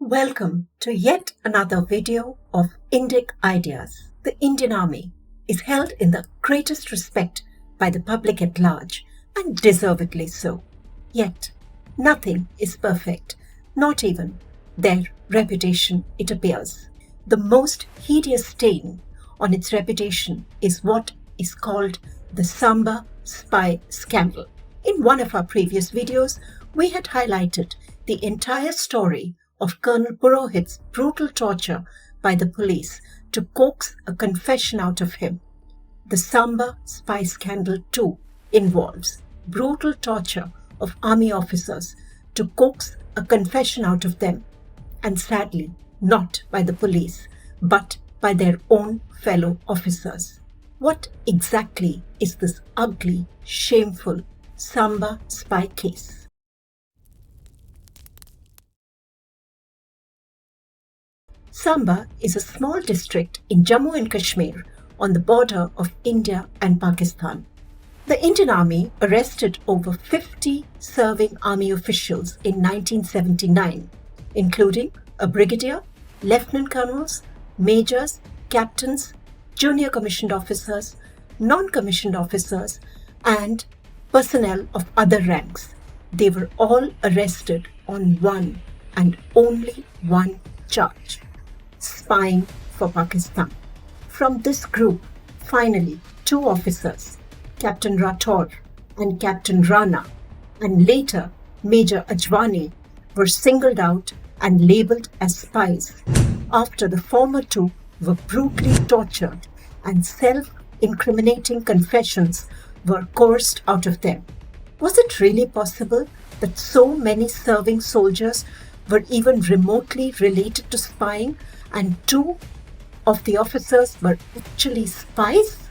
Welcome to yet another video of Indic Ideas. The Indian Army is held in the greatest respect by the public at large, and deservedly so. Yet, nothing is perfect, not even their reputation, it appears. The most hideous stain on its reputation is what is called the Samba Spy Scandal. In one of our previous videos, we had highlighted the entire story of Colonel Purohit's brutal torture by the police to coax a confession out of him. The Samba Spy Scandal too involves brutal torture of army officers to coax a confession out of them, and sadly not by the police but by their own fellow officers. What exactly is this ugly, shameful Samba spy case? Samba is a small district in Jammu and Kashmir on the border of India and Pakistan. The Indian Army arrested over 50 serving army officials in 1979, including a brigadier, lieutenant colonels, majors, captains, junior commissioned officers, non-commissioned officers, and personnel of other ranks. They were all arrested on one and only one charge: spying for Pakistan. From this group, finally, two officers, Captain Rathaur and Captain Rana, and later Major Ajwani, were singled out and labelled as spies after the former two were brutally tortured and self-incriminating confessions were coerced out of them. Was it really possible that so many serving soldiers were even remotely related to spying, and two of the officers were actually spies?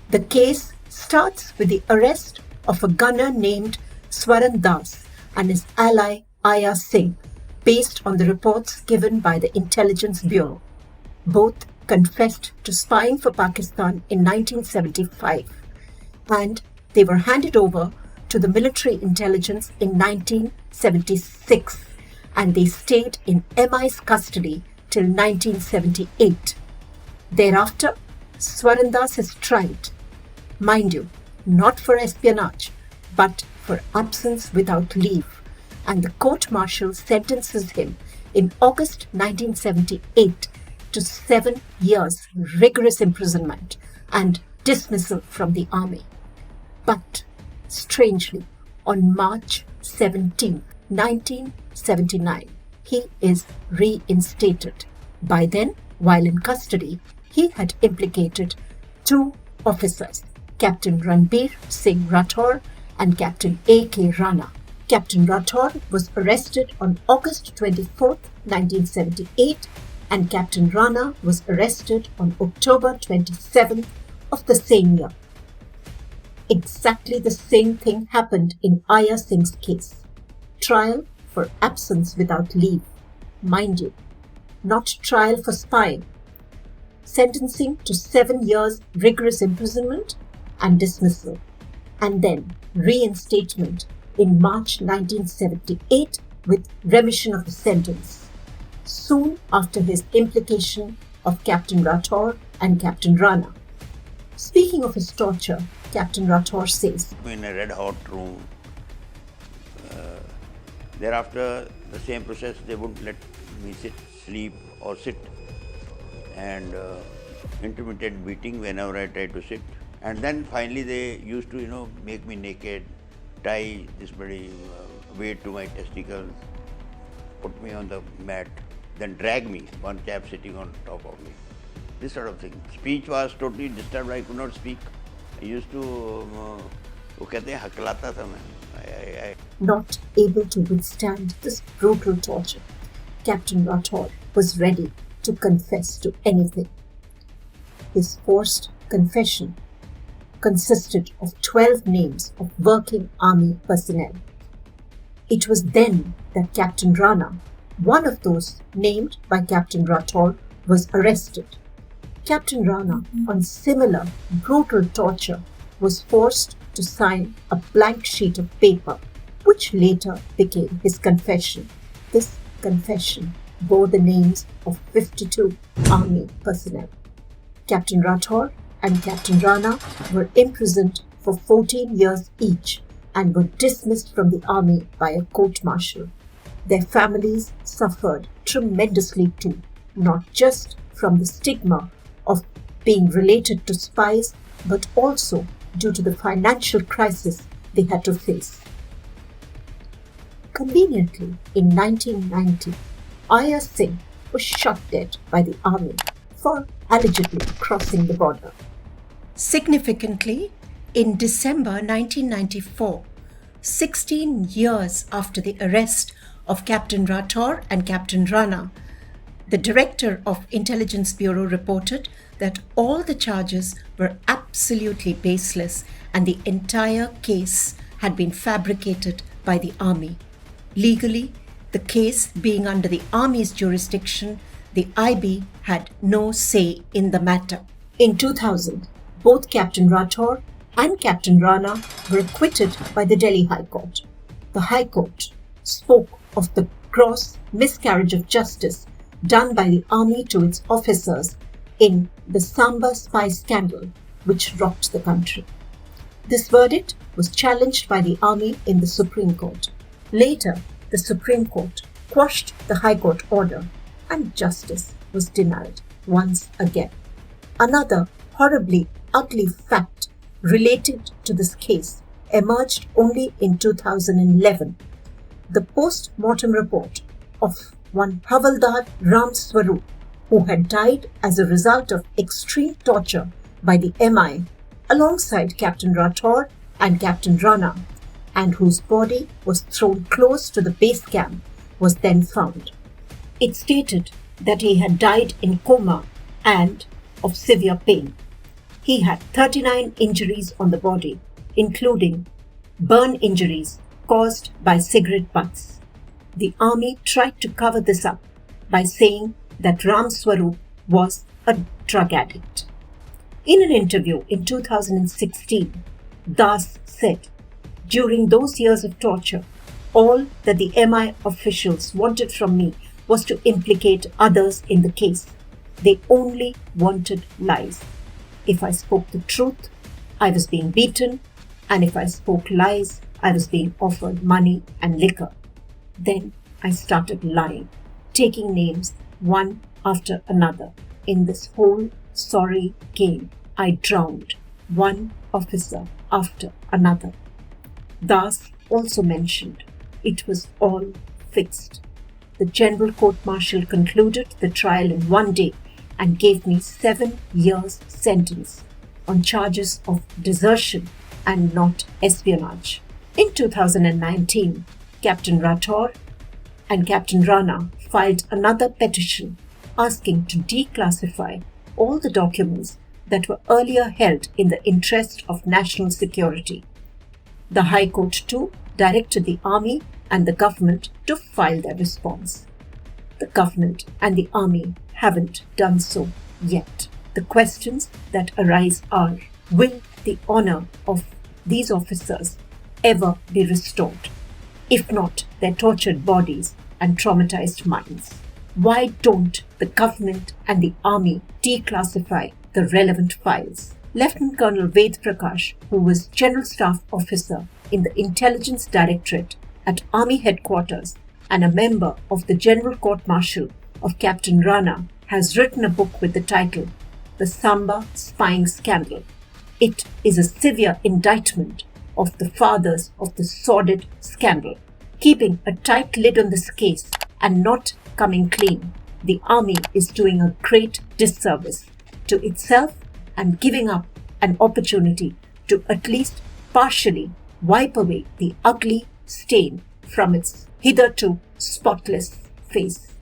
The case starts with the arrest of a gunner named Swaran Das and his ally Aya Singh, based on the reports given by the Intelligence Bureau. Both confessed to spying for Pakistan in 1975, and they were handed over to the military intelligence in 1976, and they stayed in MI's custody till 1978. Thereafter, Swarandas is tried, mind you, not for espionage, but for absence without leave, and the court-martial sentences him in August 1978 to 7 years rigorous imprisonment and dismissal from the army. But, strangely, on March 17, 1979, he is reinstated. By then, while in custody, he had implicated two officers, Captain Ranbir Singh Rathaur and Captain A.K. Rana. Captain Rathaur was arrested on August 24, 1978, and Captain Rana was arrested on October 27th of the same year. Exactly the same thing happened in Aya Singh's case. Trial for absence without leave, mind you, not trial for spying. Sentencing to 7 years rigorous imprisonment and dismissal, and then reinstatement in March 1978 with remission of the sentence, soon after his implication of Captain Rathaur and Captain Rana. Speaking of his torture, Captain Rathaur says, in a red hot room. Thereafter, the same process, they wouldn't let me sit, sleep or sit, and intermittent beating whenever I tried to sit. And then finally they used to, make me naked, tie this bloody weight to my testicles, put me on the mat, then drag me, one chap sitting on top of me. This sort of thing. Speech was totally disturbed, I could not speak. I used to, वो कहते हैं हकलाता था मैं. Not able to withstand this brutal torture, Captain Rathaur was ready to confess to anything. His forced confession consisted of 12 names of working army personnel. It was then that Captain Rana, one of those named by Captain Rathaur, was arrested. Captain Rana, on similar brutal torture, was forced to sign a blank sheet of paper, which later became his confession. This confession bore the names of 52 army personnel. Captain Rathaur and Captain Rana were imprisoned for 14 years each and were dismissed from the army by a court-martial. Their families suffered tremendously too, not just from the stigma of being related to spies, but also due to the financial crisis they had to face. Conveniently, in 1990, Singh was shot dead by the army for allegedly crossing the border. Significantly, in December 1994, 16 years after the arrest of Captain Rathaur and Captain Rana, the director of Intelligence Bureau reported that all the charges were absolutely baseless and the entire case had been fabricated by the army. Legally, the case being under the army's jurisdiction, the IB had no say in the matter. In 2000, both Captain Rathaur and Captain Rana were acquitted by the Delhi High Court. The High Court spoke of the gross miscarriage of justice done by the army to its officers in the Samba Spy Scandal, which rocked the country. This verdict was challenged by the army in the Supreme Court. Later, the Supreme Court quashed the High Court order and justice was denied once again. Another horribly ugly fact related to this case emerged only in 2011. The post-mortem report of one Havaldar Ram Swarup, who had died as a result of extreme torture by the MI alongside Captain Rathaur and Captain Rana, and whose body was thrown close to the base camp, was then found. It stated that he had died in coma and of severe pain. He had 39 injuries on the body, including burn injuries caused by cigarette butts. The army tried to cover this up by saying that Ram Swarup was a drug addict. In an interview in 2016, Das said, "During those years of torture, all that the MI officials wanted from me was to implicate others in the case. They only wanted lies. If I spoke the truth, I was being beaten, and if I spoke lies, I was being offered money and liquor. Then I started lying, taking names one after another. In this whole sorry game, I drowned one officer after another." Das also mentioned it was all fixed. The General Court-Martial concluded the trial in one day and gave me 7 years sentence on charges of desertion and not espionage. In 2019, Captain Rathaur and Captain Rana filed another petition asking to declassify all the documents that were earlier held in the interest of national security. The High Court too directed the army and the government to file their response. The government and the army haven't done so yet. The questions that arise are, will the honor of these officers ever be restored? If not, their tortured bodies and traumatized minds. Why don't the government and the army declassify the relevant files? Lieutenant Colonel Ved Prakash, who was General Staff Officer in the Intelligence Directorate at Army Headquarters and a member of the General Court-Martial of Captain Rana, has written a book with the title The Samba Spy Scandal. It is a severe indictment of the fathers of the sordid scandal. Keeping a tight lid on this case and not coming clean, the army is doing a great disservice to itself and giving up an opportunity to at least partially wipe away the ugly stain from its hitherto spotless face.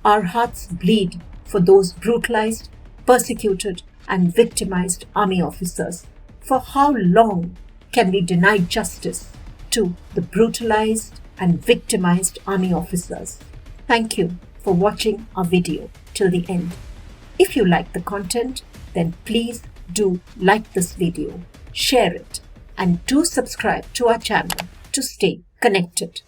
Our hearts bleed for those brutalized, persecuted, and victimized army officers. For how long can we deny justice to the brutalized and victimized army officers? Thank you for watching our video till the end. If you like the content, then please do like this video, share it, and do subscribe to our channel to stay connected.